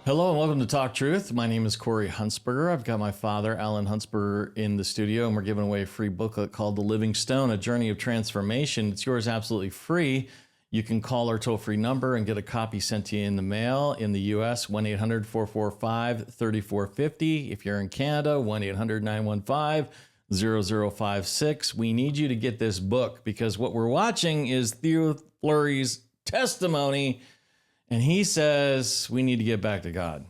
Hello and welcome to Talk Truth. My name is Corey Huntsberger. I've got my father, Alan Huntsberger, in the studio, and we're giving away a free booklet called The Living Stone, A Journey of Transformation. It's yours absolutely free. You can call our toll-free number and get a copy sent to you in the mail. In the U.S., 1-800-445-3450. If you're in Canada, 1-800-915-0056. We need you to get this book because what we're watching is Theo Fleury's testimony. And he says we need to get back to God.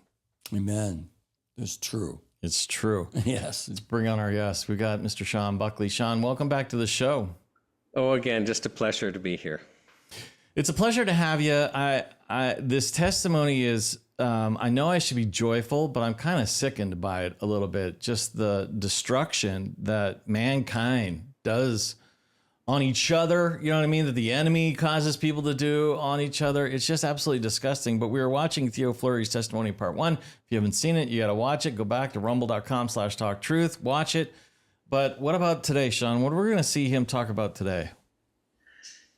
Amen. It's true. It's true. Yes. Let's bring on our guest. We got Mr. Sean Buckley. Sean, welcome back to the show. Oh, again, just a pleasure to be here. It's a pleasure to have you. This testimony is, I know I should be joyful, but I'm kind of sickened by it a little bit. Just the destruction that mankind does on each other, you know what I mean? That the enemy causes people to do on each other. It's just absolutely disgusting. But we were watching Theo Fleury's testimony part 1. If you haven't seen it, you got to watch it. Go back to rumble.com/talktruth, watch it. But what about today, Sean? What are we going to see him talk about today?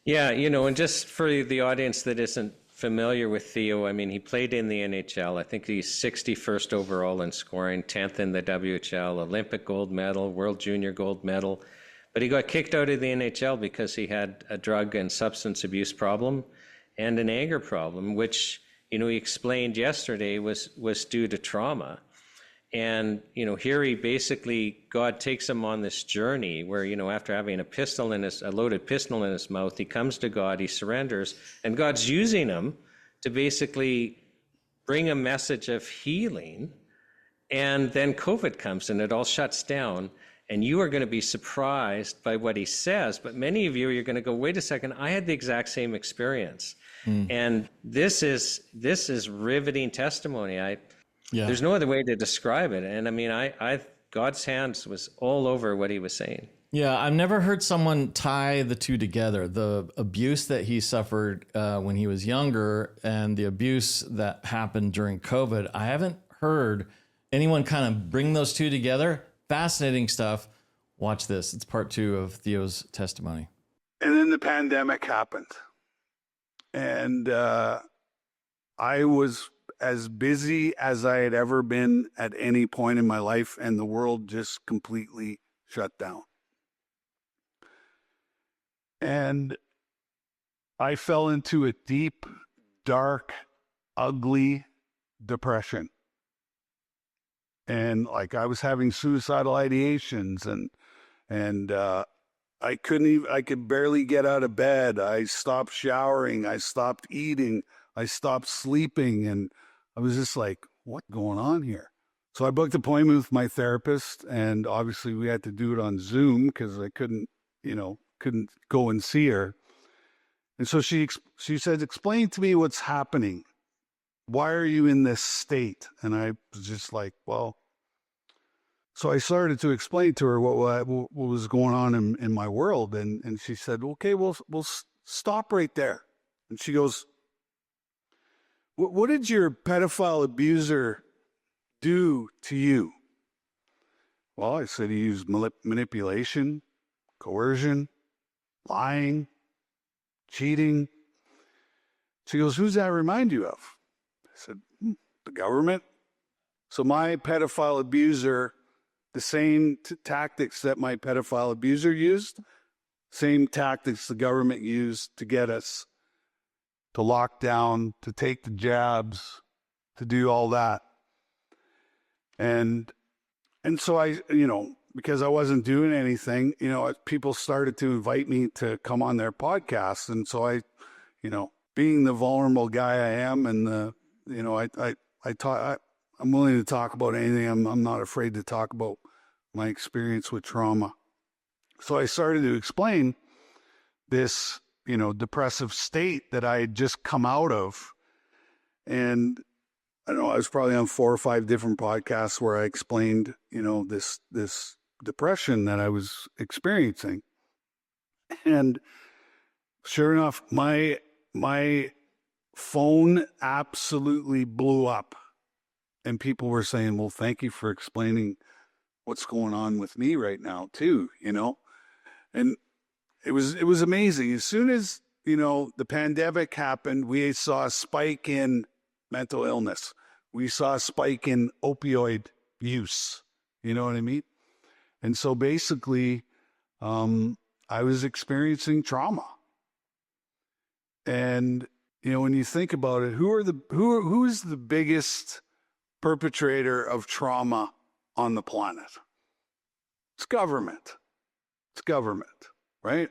Yeah, and just for the audience that isn't familiar with Theo, I mean, he played in the NHL. I think he's 61st overall in scoring, 10th in the WHL, Olympic gold medal, World Junior gold medal. But he got kicked out of the NHL because he had a drug and substance abuse problem and an anger problem, which, he explained yesterday was due to trauma. And, here he basically, God takes him on this journey where, after having a loaded pistol in his mouth, he comes to God, he surrenders, and God's using him to basically bring a message of healing. And then COVID comes and it all shuts down. And you are going to be surprised by what he says. But many of you, you're going to go, wait a second, I had the exact same experience. And this is riveting testimony. There's no other way to describe it. And I mean, God's hands was all over what he was saying. Yeah, I've never heard someone tie the two together. The abuse that he suffered when he was younger and the abuse that happened during COVID. I haven't heard anyone kind of bring those two together. Fascinating stuff. Watch this. It's part 2 of Theo's testimony. And then the pandemic happened. And I was as busy as I had ever been at any point in my life, and the world just completely shut down. And I fell into a deep, dark, ugly depression. And like I was having suicidal ideations and I could barely get out of bed. I stopped showering. I stopped eating. I stopped sleeping. And I was just like, what's going on here? So I booked an appointment with my therapist, and obviously we had to do it on Zoom because I couldn't go and see her. And so she said, explain to me what's happening. Why are you in this state? And I was just like, well, so I started to explain to her what was going on in my world. And she said, okay, we'll stop right there. And she goes, what did your pedophile abuser do to you? Well, I said he used manipulation, coercion, lying, cheating. She goes, who's that remind you of? I said, the government. So my pedophile abuser, the same tactics that my pedophile abuser used, same tactics the government used to get us to lock down, to take the jabs, to do all that. And so I, because I wasn't doing anything, people started to invite me to come on their podcast. And so I, being the vulnerable guy I am, and I'm willing to talk about anything. I'm not afraid to talk about my experience with trauma. So I started to explain this, depressive state that I had just come out of. And I don't know, I was probably on 4 or 5 different podcasts where I explained, this depression that I was experiencing. And sure enough, my phone absolutely blew up. And people were saying, well, thank you for explaining what's going on with me right now too, And it was amazing. As soon as, the pandemic happened, we saw a spike in mental illness. we saw a spike in opioid use. You know what I mean? And so basically, I was experiencing trauma. And, you know, when you think about it, who is the biggest perpetrator of trauma on the planet? It's government. It's government, right?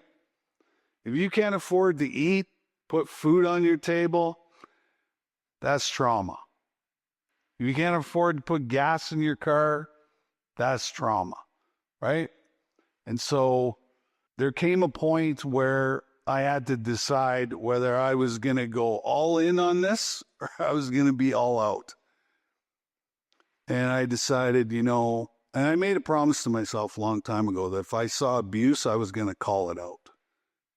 If you can't afford to eat, put food on your table, that's trauma. If you can't afford to put gas in your car, that's trauma, right? And so there came a point where I had to decide whether I was going to go all in on this or I was going to be all out. And I decided, you know, and I made a promise to myself a long time ago that if I saw abuse, I was going to call it out.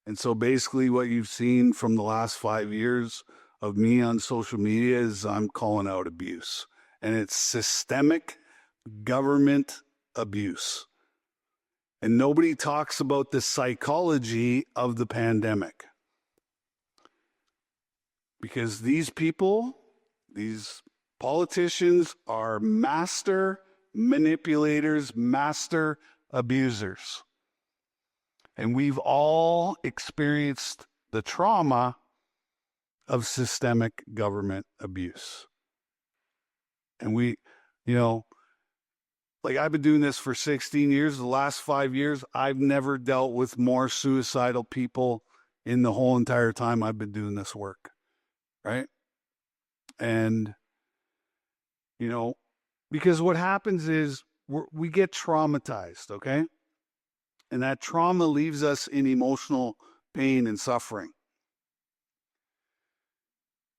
And so basically what you've seen from the last 5 years of me on social media is I'm calling out abuse. And it's systemic government abuse. And nobody talks about the psychology of the pandemic. Because these people, these politicians are master manipulators, master abusers. And we've all experienced the trauma of systemic government abuse. And we, you know, like I've been doing this for 16 years. The last 5 years, I've never dealt with more suicidal people in the whole entire time I've been doing this work. Right? And, you know, because what happens is we get traumatized, okay? And that trauma leaves us in emotional pain and suffering.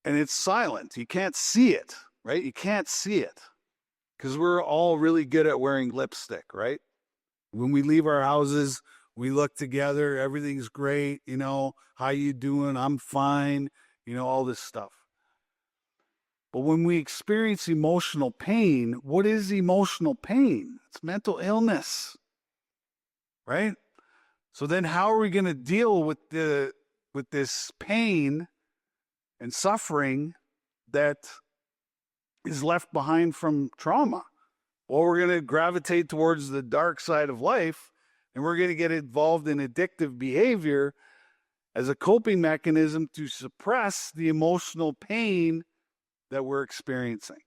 And it's silent. You can't see it, right? You can't see it. Because we're all really good at wearing lipstick, right? When we leave our houses, we look together, everything's great, you know, how you doing? I'm fine, you know, all this stuff. But when we experience emotional pain, what is emotional pain? It's mental illness, right? So then how are we going to deal with this pain and suffering that is left behind from trauma? Well, we're going to gravitate towards the dark side of life, and we're going to get involved in addictive behavior as a coping mechanism to suppress the emotional pain that we're experiencing.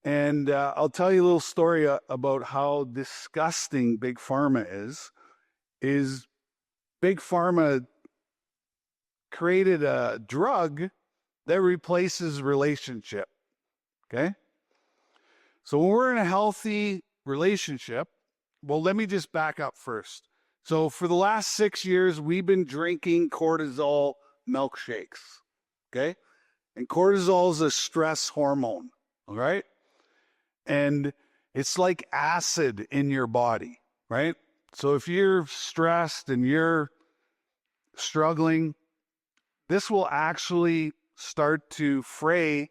And I'll tell you a little story about how disgusting Big Pharma is Big Pharma created a drug that replaces relationship, okay? So when we're in a healthy relationship, well, let me just back up first. So for the last 6 years, we've been drinking cortisol milkshakes, okay? And cortisol is a stress hormone, all right? And it's like acid in your body, right? So if you're stressed and you're struggling, this will actually start to fray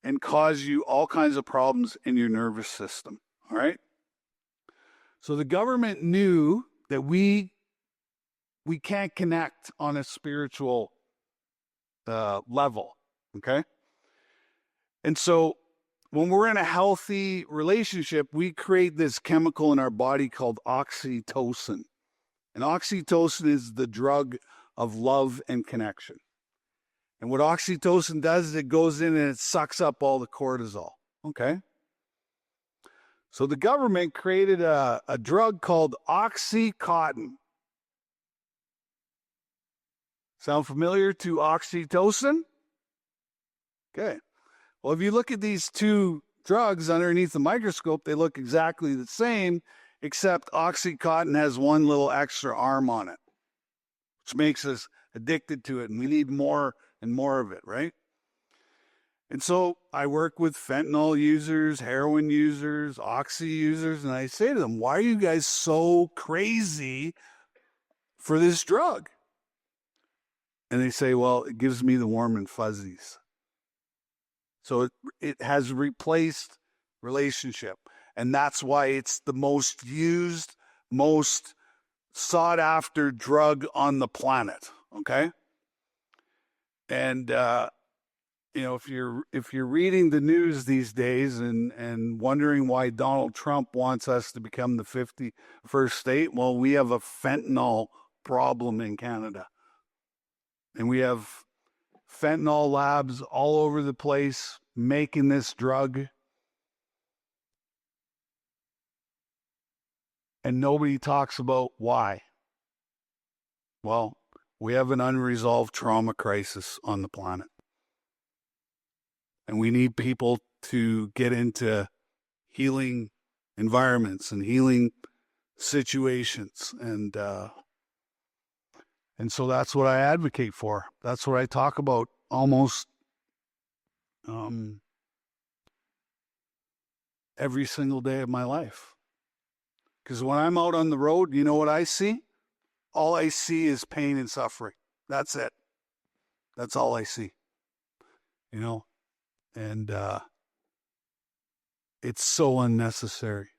and cause you all kinds of problems in your nervous system, all right? So the government knew that we can't connect on a spiritual level, okay? And so when we're in a healthy relationship, we create this chemical in our body called oxytocin. And oxytocin is the drug of love and connection. And what oxytocin does is it goes in and it sucks up all the cortisol, okay? So the government created a drug called Oxycontin. Sound familiar to oxytocin? Okay. Well, if you look at these two drugs underneath the microscope, they look exactly the same, except Oxycontin has one little extra arm on it, which makes us addicted to it, and we need more and more of it, right? And so I work with fentanyl users, heroin users, oxy users, and I say to them, why are you guys so crazy for this drug? And they say, well, it gives me the warm and fuzzies. So it has replaced relationship. And that's why it's the most used, most sought after drug on the planet. Okay? And if you're reading the news these days and wondering why Donald Trump wants us to become the 51st state, well, we have a fentanyl problem in Canada. And we have fentanyl labs all over the place making this drug. And nobody talks about why. Well, we have an unresolved trauma crisis on the planet. And we need people to get into healing environments and healing situations. And so that's what I advocate for. That's what I talk about almost every single day of my life. Because when I'm out on the road, you know what I see? All I see is pain and suffering. That's it. That's all I see. And it's so unnecessary.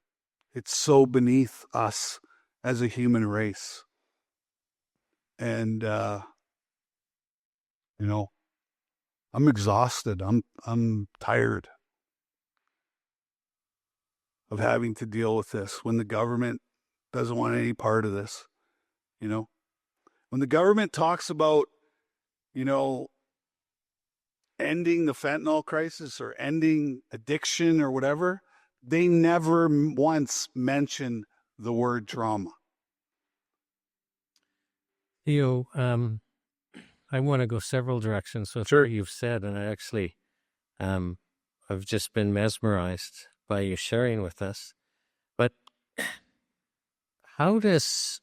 It's so beneath us as a human race. And I'm exhausted. I'm tired of having to deal with this when the government doesn't want any part of this. When the government talks about, ending the fentanyl crisis or ending addiction or whatever, they never once mention the word trauma. Theo, I want to go several directions with Sure. what you've said, and I actually, I've just been mesmerized by you sharing with us. But how does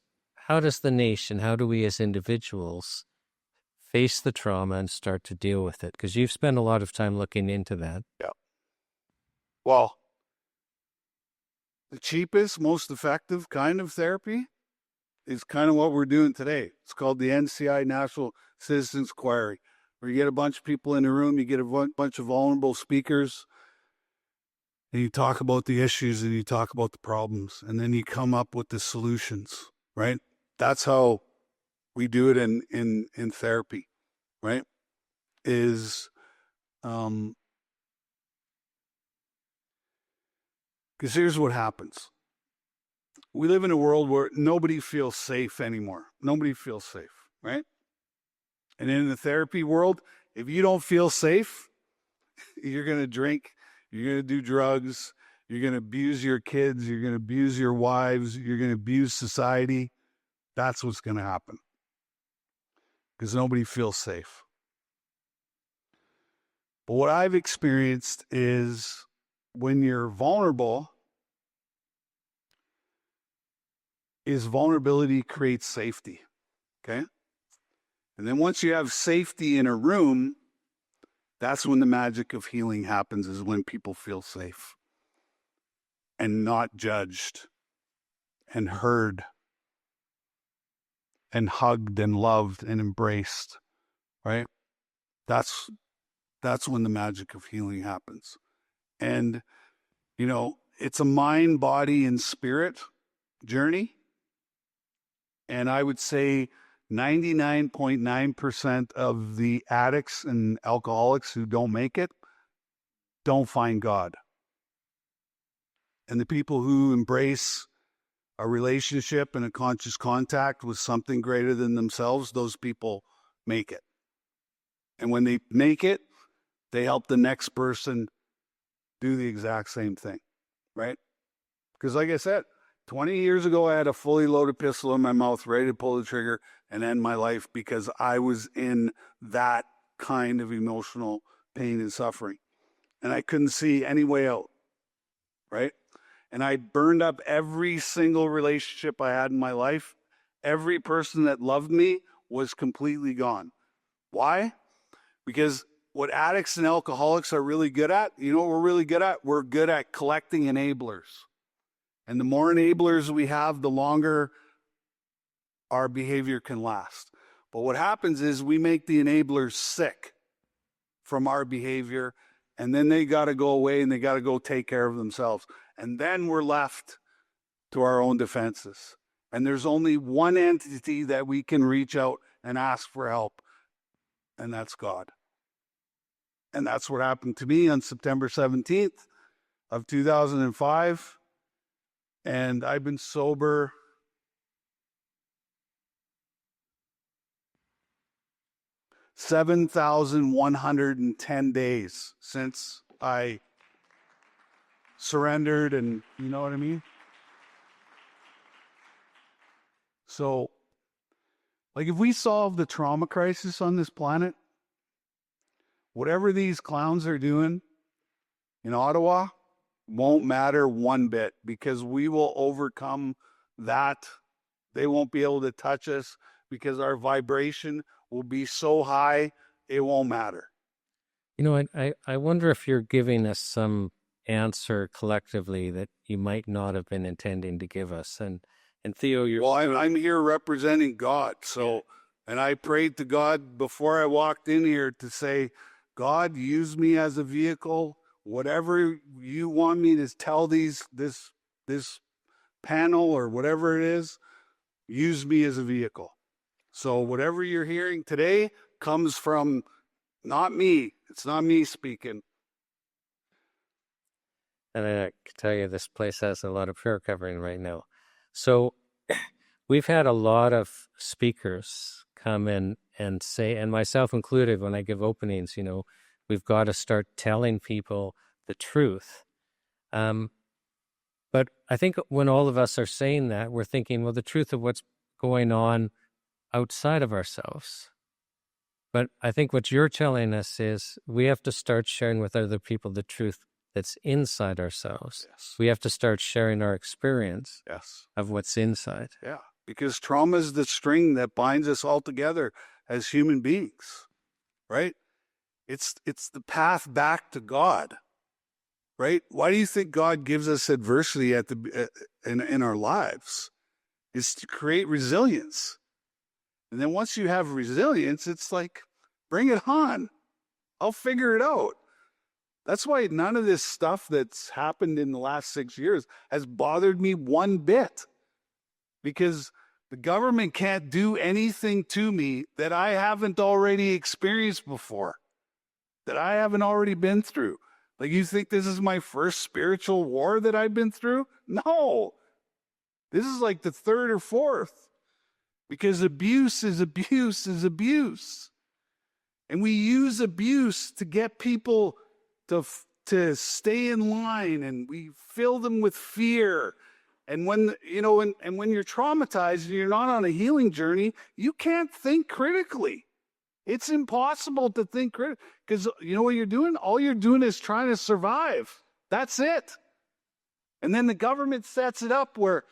the nation, how do we as individuals face the trauma and start to deal with it? Because you've spent a lot of time looking into that. Yeah. Well, the cheapest, most effective kind of therapy is kind of what we're doing today. It's called the NCI National Citizens Inquiry, where you get a bunch of people in a room, you get a bunch of vulnerable speakers, and you talk about the issues and you talk about the problems, and then you come up with the solutions, right? That's how we do it in therapy, right? Because here's what happens. We live in a world where nobody feels safe anymore. Nobody feels safe, right? And in the therapy world, if you don't feel safe, you're going to drink, you're going to do drugs, you're going to abuse your kids, you're going to abuse your wives, you're going to abuse society. That's what's going to happen. Because nobody feels safe. But what I've experienced is when you're vulnerable, is vulnerability creates safety, okay? And then once you have safety in a room, that's when the magic of healing happens, is when people feel safe and not judged and heard and hugged and loved and embraced, right? That's when the magic of healing happens. And, it's a mind, body, and spirit journey. And I would say 99.9% of the addicts and alcoholics who don't make it don't find God. And the people who embrace a relationship and a conscious contact with something greater than themselves, those people make it. And when they make it, they help the next person do the exact same thing, right? Because like I said, 20 years ago, I had a fully loaded pistol in my mouth, ready to pull the trigger and end my life because I was in that kind of emotional pain and suffering. And I couldn't see any way out, right? And I burned up every single relationship I had in my life. Every person that loved me was completely gone. Why? Because what addicts and alcoholics are really good at, you know what we're really good at? We're good at collecting enablers. And the more enablers we have, the longer our behavior can last. But what happens is we make the enablers sick from our behavior, and then they got to go away and they got to go take care of themselves. And then we're left to our own defenses. And there's only one entity that we can reach out and ask for help, and that's God. And that's what happened to me on September 17th of 2005. And I've been sober 7,110 days since I surrendered, and you know what I mean? So, like, if we solve the trauma crisis on this planet, whatever these clowns are doing in Ottawa won't matter one bit, because we will overcome that. They won't be able to touch us because our vibration will be so high, it won't matter. You know, I wonder if you're giving us some answer collectively that you might not have been intending to give us. And Theo, you're... Well, I'm here representing God. So, and I prayed to God before I walked in here to say, God, use me as a vehicle. Whatever you want me to tell this panel or whatever it is, use me as a vehicle. So whatever you're hearing today comes from not me. It's not me speaking. And I can tell you, this place has a lot of prayer covering right now. So we've had a lot of speakers come in and say, and myself included, when I give openings, you know, we've got to start telling people the truth. But I think when all of us are saying that, we're thinking, well, the truth of what's going on outside of ourselves. But I think what you're telling us is we have to start sharing with other people the truth that's inside ourselves. Yes. We have to start sharing our experience Yes. of what's inside. Yeah. Because trauma is the string that binds us all together as human beings, right? It's the path back to God, right? Why do you think God gives us adversity in our lives? It's to create resilience. And then once you have resilience, it's like, bring it on. I'll figure it out. That's why none of this stuff that's happened in the last 6 years has bothered me one bit. Because the government can't do anything to me that I haven't already experienced before, that I haven't already been through. Like, you think this is my first spiritual war that I've been through? No. This is like the third or fourth. Because abuse is abuse is abuse. And we use abuse to get people to stay in line, and we fill them with fear. And when, you know, and when you're traumatized and you're not on a healing journey, you can't think critically. It's impossible to think critically, because you know what you're doing? All you're doing is trying to survive. That's it. And then the government sets it up where,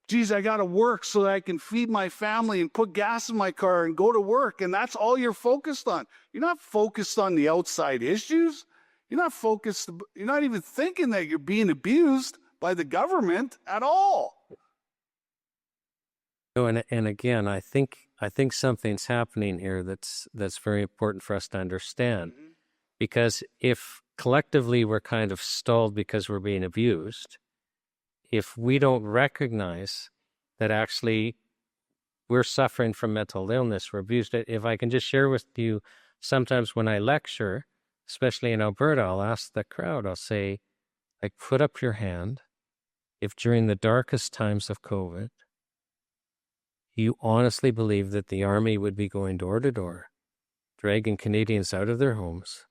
geez, I got to work so that I can feed my family and put gas in my car and go to work. And that's all you're focused on. You're not focused on the outside issues. You're not even thinking that you're being abused by the government at all. Oh, and again, I think something's happening here that's very important for us to understand. Mm-hmm. Because if collectively we're kind of stalled because we're being abused, if we don't recognize that actually we're suffering from mental illness, we're abused. If I can just share with you, sometimes when I lecture, especially in Alberta, I'll ask the crowd, I'll say, like, put up your hand if during the darkest times of COVID, you honestly believe that the army would be going door to door, dragging Canadians out of their homes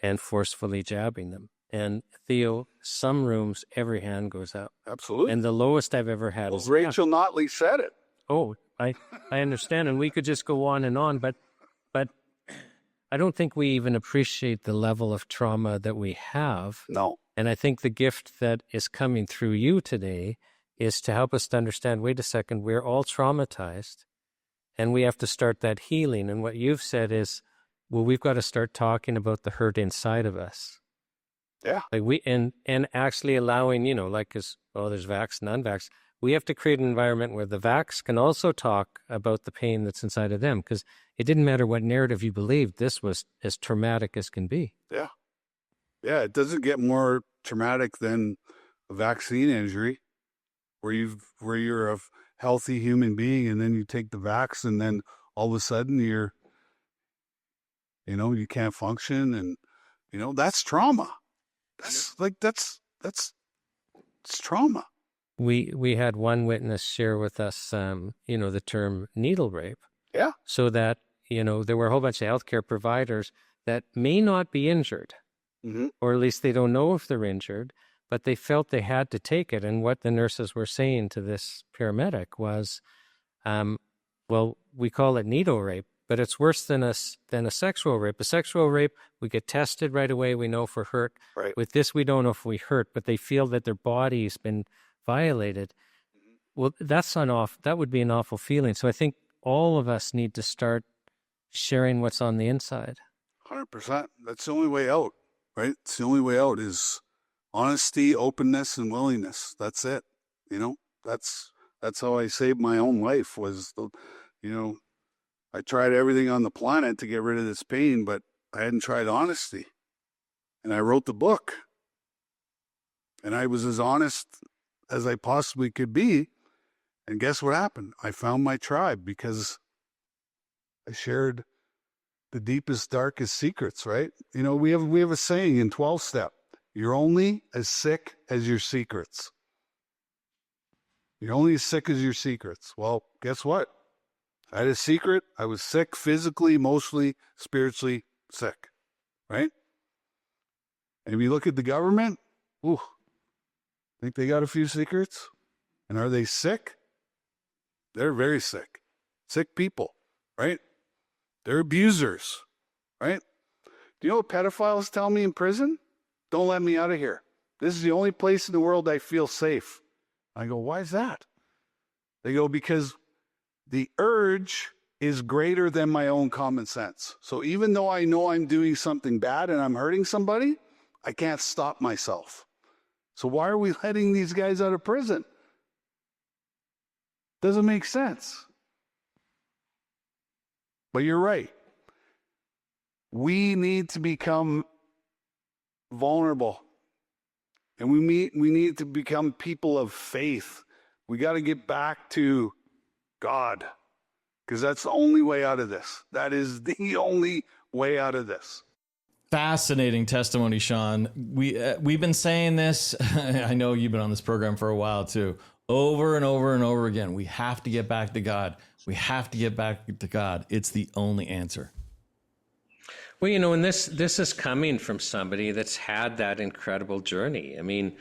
and forcefully jabbing them. And Theo, some rooms, every hand goes up. Absolutely. And the lowest I've ever had is... Rachel Notley said it. Oh, I understand. And we could just go on, but I don't think we even appreciate the level of trauma that we have. No. And I think the gift that is coming through you today is to help us to understand, wait a second, we're all traumatized and we have to start that healing. And what you've said is, well, we've got to start talking about the hurt inside of us. Yeah. Like and actually allowing, you know, like, because, there's vax, non-vax. We have to create an environment where the vax can also talk about the pain that's inside of them, because it didn't matter what narrative you believed, this was as traumatic as can be. Yeah. Yeah, it doesn't get more traumatic than a vaccine injury where you're a healthy human being and then you take the vax and then all of a sudden you can't function and That's trauma. That's it's trauma. We had one witness share with us, the term needle rape. Yeah. So that, there were a whole bunch of healthcare providers that may not be injured, Mm-hmm. or at least they don't know if they're injured, but they felt they had to take it. And what the nurses were saying to this paramedic was, well, we call it needle rape, but it's worse than a sexual rape. A sexual rape, we get tested right away. We know if we're hurt. Right. With this, we don't know if we hurt, but they feel that their body's been violated. Well, that would be an awful feeling. So I think all of us need to start sharing what's on the inside. 100%. That's the only way out, right? It's the only way out is honesty, openness, and willingness. That's it. That's how I saved my own life was, I tried everything on the planet to get rid of this pain, but I hadn't tried honesty. And I wrote the book. And I was as honest as I possibly could be. And guess what happened? I found my tribe because I shared the deepest, darkest secrets, right? We have a saying in 12-step. You're only as sick as your secrets. You're only as sick as your secrets. Well, guess what? I had a secret. I was sick physically, emotionally, spiritually sick, right? And if you look at the government, think they got a few secrets? And are they sick? They're very sick. Sick people, right? They're abusers, right? Do you know what pedophiles tell me in prison? Don't let me out of here. This is the only place in the world I feel safe. I go, why is that? They go, because the urge is greater than my own common sense. So even though I know I'm doing something bad and I'm hurting somebody, I can't stop myself. So why are we letting these guys out of prison? Doesn't make sense. But you're right. We need to become vulnerable. And we need to become people of faith. We got to get back to God, because that's the only way out of this. That is the only way out of this. Fascinating testimony, Sean. We've been saying this. I know you've been on this program for a while too. Over and over and over again. We have to get back to God. We have to get back to God. It's the only answer. Well, and this is coming from somebody that's had that incredible journey. I mean,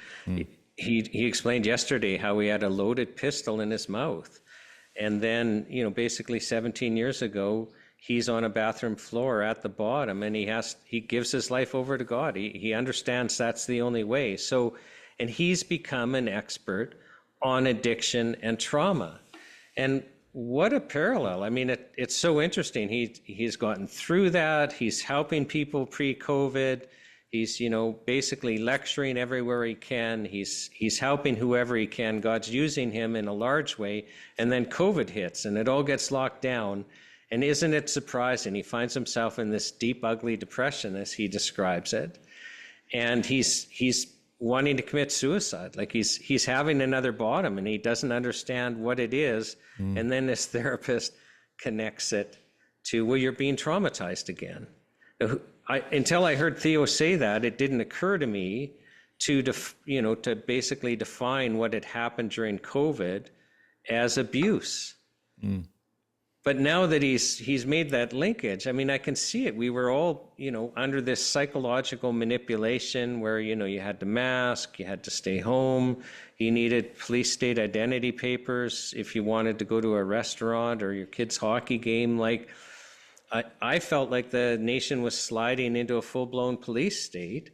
he explained yesterday how he had a loaded pistol in his mouth. And then, basically 17 years ago, he's on a bathroom floor at the bottom, and he gives his life over to God. He understands that's the only way. So, and he's become an expert on addiction and trauma. And what a parallel. I mean, it's so interesting. He's gotten through that. He's helping people pre-COVID. He's, basically lecturing everywhere he can. He's helping whoever he can. God's using him in a large way. And then COVID hits and it all gets locked down. And isn't it surprising? He finds himself in this deep, ugly depression, as he describes it. And he's wanting to commit suicide. Like he's having another bottom and he doesn't understand what it is. And then this therapist connects it to, well, you're being traumatized again. Until I heard Theo say that, it didn't occur to me to basically define what had happened during COVID as abuse. But now that he's made that linkage, I mean, I can see it. We were all, under this psychological manipulation where, you had to mask, you had to stay home, you needed police state identity papers if you wanted to go to a restaurant or your kid's hockey game. Like, I felt like the nation was sliding into a full-blown police state,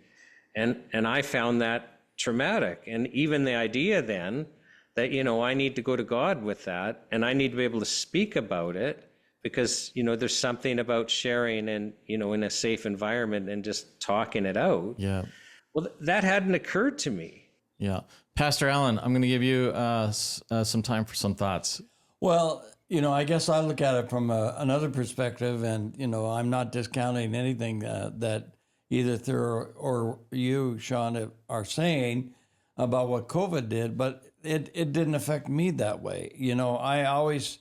and I found that traumatic. And even the idea then that, I need to go to God with that, and I need to be able to speak about it because, there's something about sharing and, in a safe environment and just talking it out. Yeah. Well, that hadn't occurred to me. Yeah. Pastor Allen, I'm going to give you some time for some thoughts. Well, I guess I look at it from another perspective, and, I'm not discounting anything that either Theo or you, Sean, are saying about what COVID did, but it didn't affect me that way. I always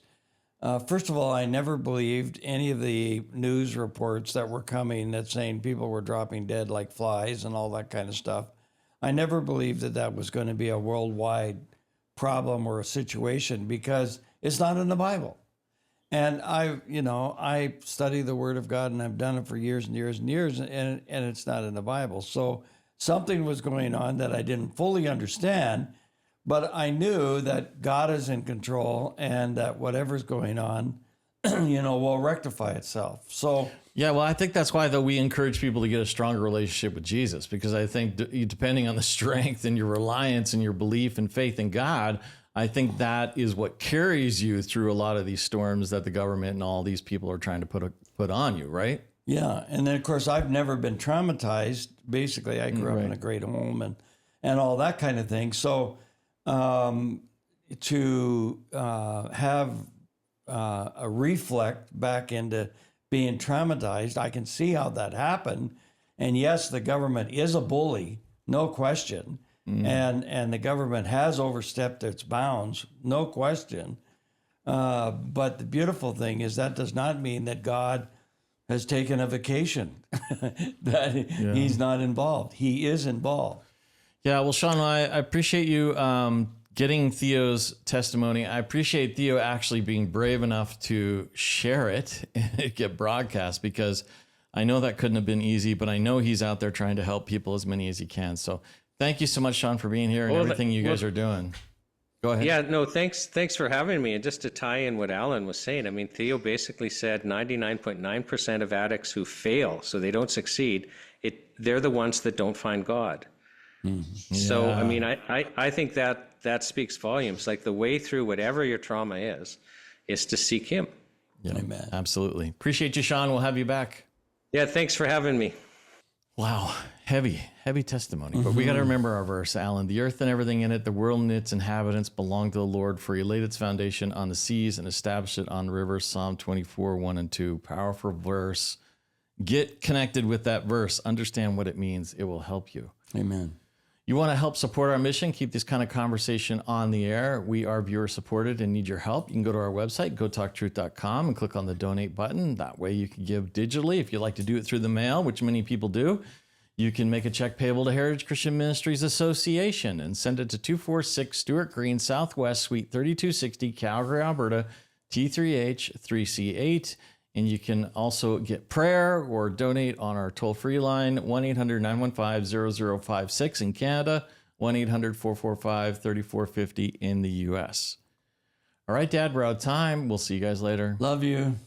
First of all, I never believed any of the news reports that were coming that saying people were dropping dead like flies and all that kind of stuff. I never believed that that was going to be a worldwide problem or a situation because it's not in the Bible. And I study the Word of God, and I've done it for years and years and years, and it's not in the Bible. So something was going on that I didn't fully understand, but I knew that God is in control and that whatever's going on, will rectify itself. So Yeah, well, I think that's why, though, we encourage people to get a stronger relationship with Jesus, because I think depending on the strength and your reliance and your belief and faith in God, I think that is what carries you through a lot of these storms that the government and all these people are trying to put on you, right? yeah, and then of course I've never been traumatized. Basically, I grew up in a great home and all that kind of thing. So to have a reflect back into being traumatized, I can see how that happened. And yes, the government is a bully, no question. And the government has overstepped its bounds, no question. But the beautiful thing is that does not mean that God has taken a vacation, that he's not involved. He is involved. Yeah, well, Sean, I appreciate you getting Theo's testimony. I appreciate Theo actually being brave enough to share it and get broadcast, because I know that couldn't have been easy, but I know he's out there trying to help people, as many as he can. So thank you so much, Sean, for being here and everything you guys are doing. Go ahead. Yeah, no, thanks for having me. And just to tie in what Alan was saying, I mean, Theo basically said 99.9% of addicts who fail, so they don't succeed, they're the ones that don't find God. So, I mean, I think that speaks volumes. Like, the way through whatever your trauma is to seek him. Yeah, Amen. absolutely. Appreciate you, Sean. We'll have you back. Yeah, thanks for having me. Wow. Heavy testimony. But we got to remember our verse, Alan. The earth and everything in it, the world and its inhabitants belong to the Lord, for he laid its foundation on the seas and established it on the rivers. Psalm 24, 1 and 2. Powerful verse. Get connected with that verse. Understand what it means. It will help you. Amen. You want to help support our mission, keep this kind of conversation on the air. We are viewer supported and need your help. You can go to our website, gotalktruth.com, and click on the donate button. That way you can give digitally. If you like to do it through the mail, which many people do, you can make a check payable to Heritage Christian Ministries Association and send it to 246 Stewart Green, Southwest Suite 3260, Calgary, Alberta, T3H 3C8. And you can also get prayer or donate on our toll-free line, 1-800-915-0056 in Canada, 1-800-445-3450 in the U.S. All right, Dad, we're out of time. We'll see you guys later. Love you.